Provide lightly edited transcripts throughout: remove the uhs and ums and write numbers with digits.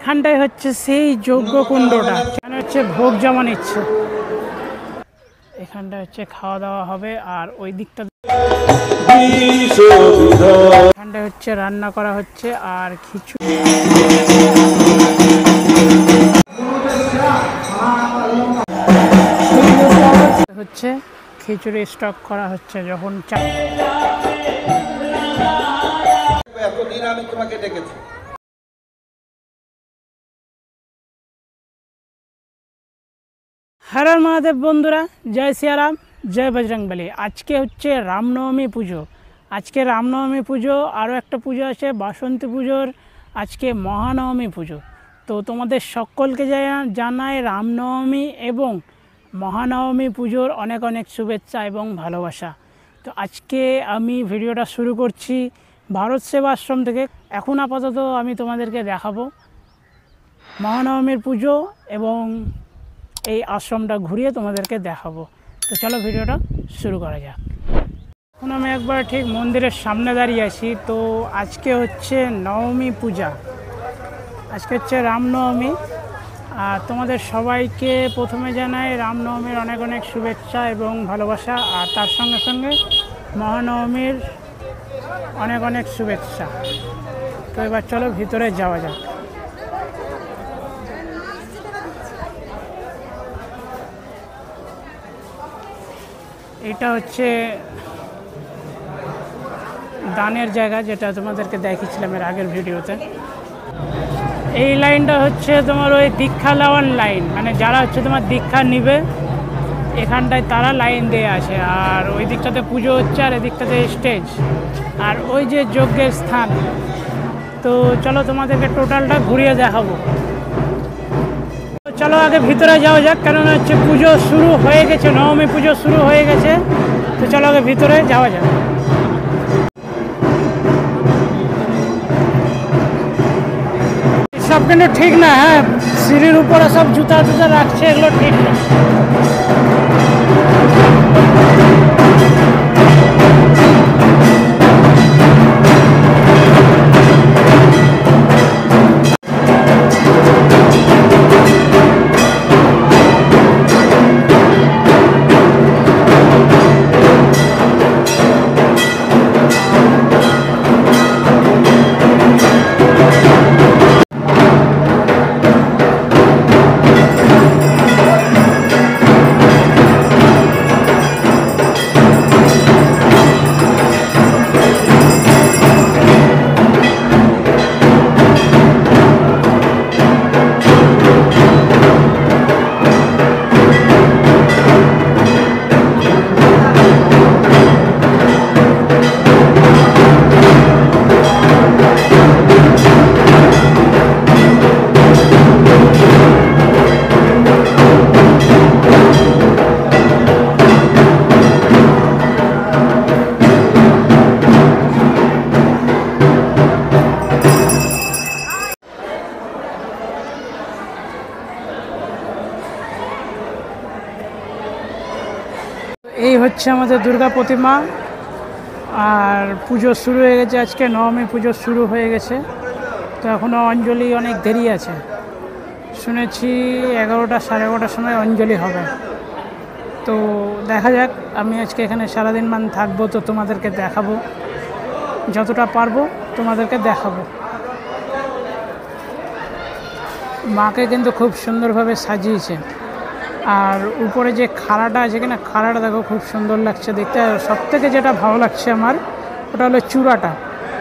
এখানটায় হচ্ছে সেই যজ্ঞ কুণ্ডটা, এখানে হচ্ছে ভোগ জমা নিচ্ছে। এখানটা হচ্ছে খাওয়া দাওয়া হবে, আর ওই দিকটা এখানটা হচ্ছে রান্না করা হচ্ছে। আর খিচুড়ি হচ্ছে, খিচুড়ি স্টক করা হচ্ছে। যখন এতদিন আমি তোমাকে ডেকেছি। হর হর মহাদেব বন্ধুরা, জয় সিয়ারাম, জয় বজরংবলী। আজকে হচ্ছে রামনবমী পুজো। আজকে রামনবমী পুজো, আরও একটা পুজো আছে বাসন্তী পুজোর, আজকে মহানবমী পুজো। তো তোমাদের সকলকে জানাই রামনবমী এবং মহানবমী পুজোর অনেক অনেক শুভেচ্ছা এবং ভালোবাসা। তো আজকে আমি ভিডিওটা শুরু করছি ভারত সেবা আশ্রম থেকে। এখন আপাতত আমি তোমাদেরকে দেখাবো মহানবমীর পুজো এবং এই আশ্রমটা ঘুরিয়ে তোমাদেরকে দেখাবো। তো চলো ভিডিওটা শুরু করা যাক। এখন আমি একবার ঠিক মন্দিরের সামনে দাঁড়িয়ে আছি। তো আজকে হচ্ছে নবমী পূজা, আজকে হচ্ছে রামনবমী। আর তোমাদের সবাইকে প্রথমে জানাই রামনবমীর অনেক অনেক শুভেচ্ছা এবং ভালোবাসা, আর তার সঙ্গে সঙ্গে মহানবমীর অনেক অনেক শুভেচ্ছা। তো এবার চলো ভিতরে যাওয়া যাক। এটা হচ্ছে দানের জায়গা, যেটা তোমাদেরকে দেখিয়েছিলাম এর আগের ভিডিওতে। এই লাইনটা হচ্ছে তোমার ওই দীক্ষা নেওয়ার লাইন, মানে যারা হচ্ছে তোমার দীক্ষা নিবে এখানটায় তারা লাইন দিয়ে আসে। আর ওই দিকটাতে পুজো হচ্ছে, আর এদিকটাতে স্টেজ, আর ওই যে যজ্ঞের স্থান। তো চলো তোমাদেরকে টোটালটা ঘুরিয়ে দেখাবো। চলো আগে ভিতরে যাওয়া যাক, কেননা হচ্ছে পুজো শুরু হয়ে গেছে, নবমী পুজো শুরু হয়ে গেছে। তো চলো আগে ভিতরে যাওয়া যাক। সব কিন্তু ঠিক না, হ্যাঁ, সিঁড়ির উপরে সব জুতা টুতা রাখছে, এগুলো ঠিক না। এই হচ্ছে আমাদের দুর্গা প্রতিমা, আর পুজো শুরু হয়ে গেছে। আজকে নবমী পুজো শুরু হয়ে গেছে। তো এখনও অঞ্জলি অনেক দেরি আছে, শুনেছি 11টা সাড়ে 11টার সময় অঞ্জলি হবে। তো দেখা যাক, আমি আজকে এখানে সারাদিন থাকবো। তো তোমাদেরকে দেখাবো, যতটা পারবো তোমাদেরকে দেখাবো। মাকে কিন্তু খুব সুন্দরভাবে সাজিয়েছে। আর উপরে যে খাড়াটা আছে কিনা, খাড়াটা দেখো খুব সুন্দর লাগছে দেখতে। আর সবথেকে যেটা ভালো লাগছে আমার, ওটা হলো চূড়াটা,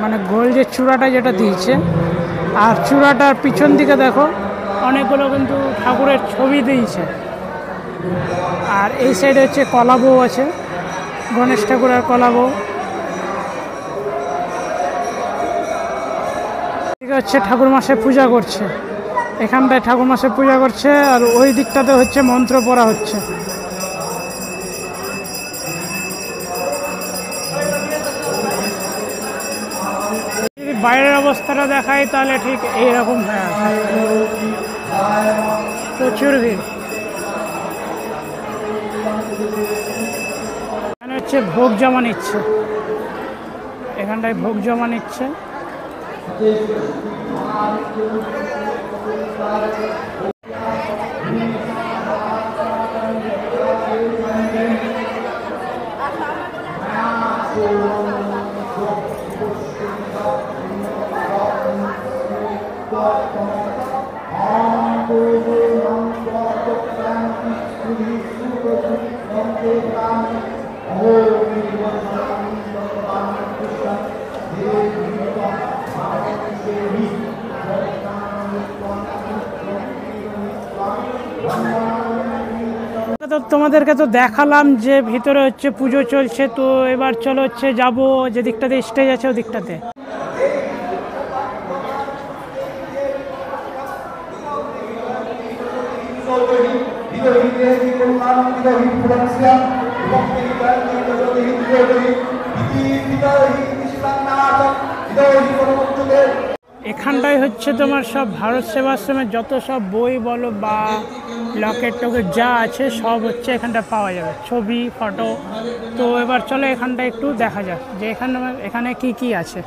মানে গোল যে চূড়াটা যেটা দিয়েছে। আর চূড়াটার পিছন দিকে দেখো অনেকগুলো কিন্তু ঠাকুরের ছবি দিয়েছে। আর এই সাইডে হচ্ছে কলা বউ আছে, গণেশ ঠাকুরের কলা বউ। ঠিক হচ্ছে ঠাকুরমশাই পূজা করছে, এখানটায় ঠাকুরমশাই পূজা করছে। আর ওই দিকটাতে হচ্ছে মন্ত্র পড়া হচ্ছে। যদি বাইরের অবস্থাটা দেখাই তাহলে ঠিক এইরকম হয়ে আছে, প্রচুর ভিড়। এখানে হচ্ছে ভোগ জমা নিচ্ছে, এখানটায় ভোগ জমা নিচ্ছে। তো তোমাদেরকে তো দেখালাম যে ভিতরে হচ্ছে পুজো চলছে, তো এবার চলো হচ্ছে যাবো যে দিকটাতে স্টেজ আছে ওই দিকটাতে। এখানটায় হচ্ছে তোমার সব ভারত সেবাশ্রমের যত সব বই বলো বা লকেট টকেট যা আছে সব হচ্ছে এখানটা পাওয়া যাবে, ছবি ফটো। তো এবার চলো এখানটা একটু দেখা যাক যে এখানে কি কি আছে।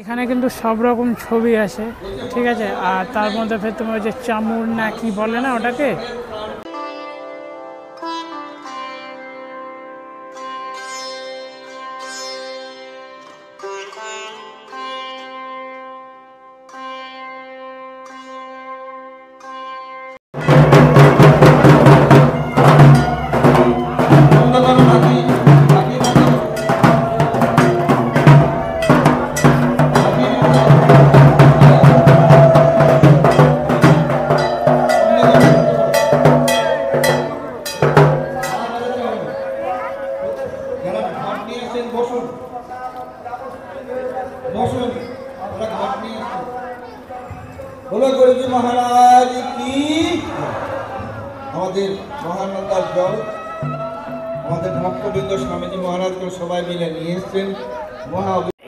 এখানে কিন্তু সব রকম ছবি আছে, ঠিক আছে। আর তার মধ্যে ফের তোমার যে চামুর না কি বলে না ওটাকে, মহারাজ কি আমাদের মহানন্দার জল আমাদের ভক্তবৃন্দ স্বামীজি মহারাজকে সবাই মিলে নিয়ে এসছেন।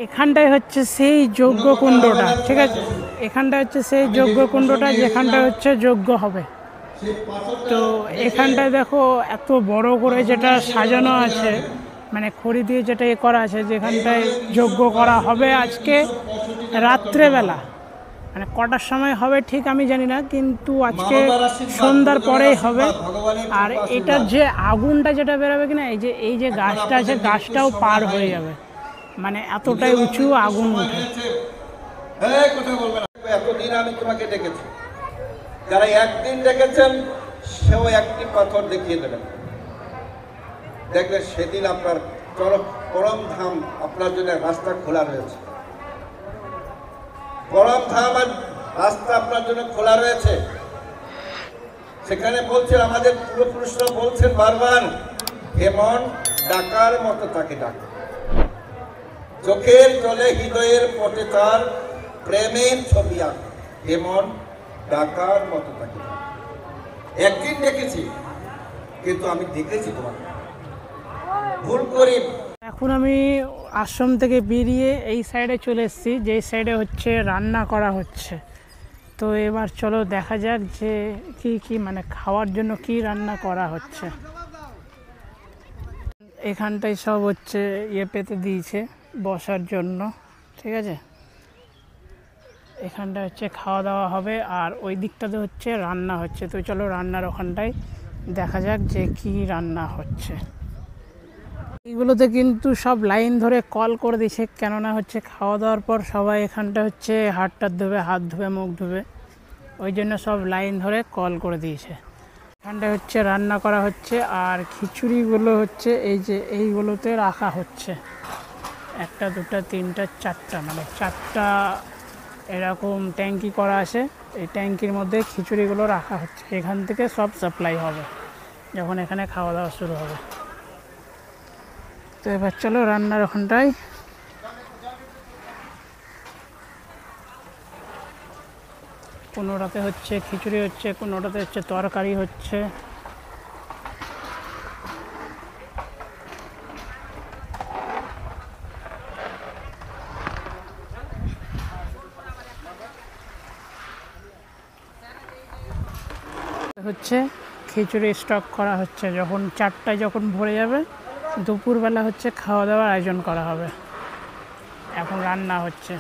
এখানটায় হচ্ছে সেই যজ্ঞ কুণ্ডটা, ঠিক আছে। এখানটা হচ্ছে সেই যজ্ঞ কুণ্ডটা যেখানটা হচ্ছে যজ্ঞ হবে। তো এখানটায় দেখো এত বড় করে যেটা সাজানো আছে, মানে খড়ি দিয়ে যেটা এ করা আছে, যেখানটায় যজ্ঞ করা হবে আজকে রাত্রেবেলা। মানে কটার সময় হবে ঠিক আমি জানি না, কিন্তু আজকে সন্ধ্যার পরেই হবে। আর এটার যে আগুনটা যেটা বেরোবে কিনা, এই যে গাছটা আছে গাছটাও পার হয়ে যাবে, মানে এতটাই উঁচু আগুন উঠে। এতদিন আমি তোমাকে ডেকেছি, যারা একদিন ডেকেছেন সেও একটি পাথর দেখিয়ে দেবেন, দেখবেন সেদিন আপনার পরম ধাম আপনার জন্য রাস্তা খোলা রয়েছে। পরম ধাম আর রাস্তা আপনার জন্য খোলা রয়েছে। সেখানে বলছেন আমাদের পূর্বপুরুষরা বলছেন বারবার, এমন ডাকার মতো তাকে ডাক, চোখের জলে হৃদয়ের পটে তার প্রেমের ছবি আঁক, এমন ডাকার মতো তাকে ডাক। একদিন দেখেছি, কিন্তু আমি দেখেছি তোমাকে ভুল করি। এখন আমি আশ্রম থেকে বেরিয়ে এই সাইডে চলে এসেছি, যেই সাইডে হচ্ছে রান্না করা হচ্ছে। তো এবার চলো দেখা যাক যে কি কি মানে খাওয়ার জন্য কি রান্না করা হচ্ছে। এখানটায় সব হচ্ছে ইয়ে পেতে দিয়েছে বসার জন্য, ঠিক আছে। এখানটা হচ্ছে খাওয়া দাওয়া হবে, আর ওই দিকটাতে হচ্ছে রান্না হচ্ছে। তো চলো রান্নার ওখানটায় দেখা যাক যে কি রান্না হচ্ছে। এইগুলোতে কিন্তু সব লাইন ধরে কল করে দিছে, কেননা হচ্ছে খাওয়া দাওয়ার পর সবাই এখানটা হচ্ছে হাত ধোবে, হাত ধোবে, মুখ ধোবে, ওই জন্য সব লাইন ধরে কল করে দিয়েছে। এখানটা হচ্ছে রান্না করা হচ্ছে, আর খিচুড়িগুলো হচ্ছে এই যে এইগুলোতে রাখা হচ্ছে, একটা দুটা তিনটা চারটা, মানে চারটা এরকম ট্যাঙ্কি করা আছে। এই ট্যাঙ্কির মধ্যে খিচুড়িগুলো রাখা হচ্ছে, এখান থেকে সব সাপ্লাই হবে যখন এখানে খাওয়া দাওয়া শুরু হবে। তো এবার চলো রান্নার ওখানটায়। কোনোটাতে হচ্ছে খিচুড়ি হচ্ছে, কোনোটাতে হচ্ছে তরকারি হচ্ছে। হচ্ছে খিচুড়ি স্টক করা হচ্ছে, যখন 4টায় যখন ভরে যাবে দুপুরবেলা হচ্ছে খাওয়া দাওয়ার আয়োজন করা হবে। এখন রান্না হচ্ছে।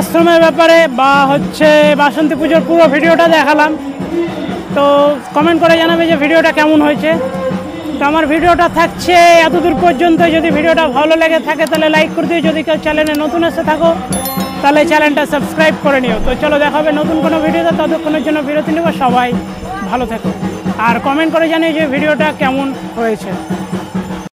আশ্রমের ব্যাপারে বা হচ্ছে বাসন্তী পুজোর পুরো ভিডিওটা দেখালাম। তো কমেন্ট করে জানাবে যে ভিডিওটা কেমন হয়েছে। তো আমার ভিডিওটা থাকছে এতদূর পর্যন্ত। যদি ভিডিওটা ভালো লেগে থাকে তাহলে লাইক করে দিও। যদি কেউ চ্যানেলে নতুন এসে থাকো তাহলে চ্যানেলটা সাবস্ক্রাইব করে নিও। তো চলো দেখা হবে নতুন কোনো ভিডিওতে, ততক্ষণের জন্য বিরতি নেব। সবাই ভালো থেকো আর কমেন্ট করে জানিও যে ভিডিওটা কেমন হয়েছে।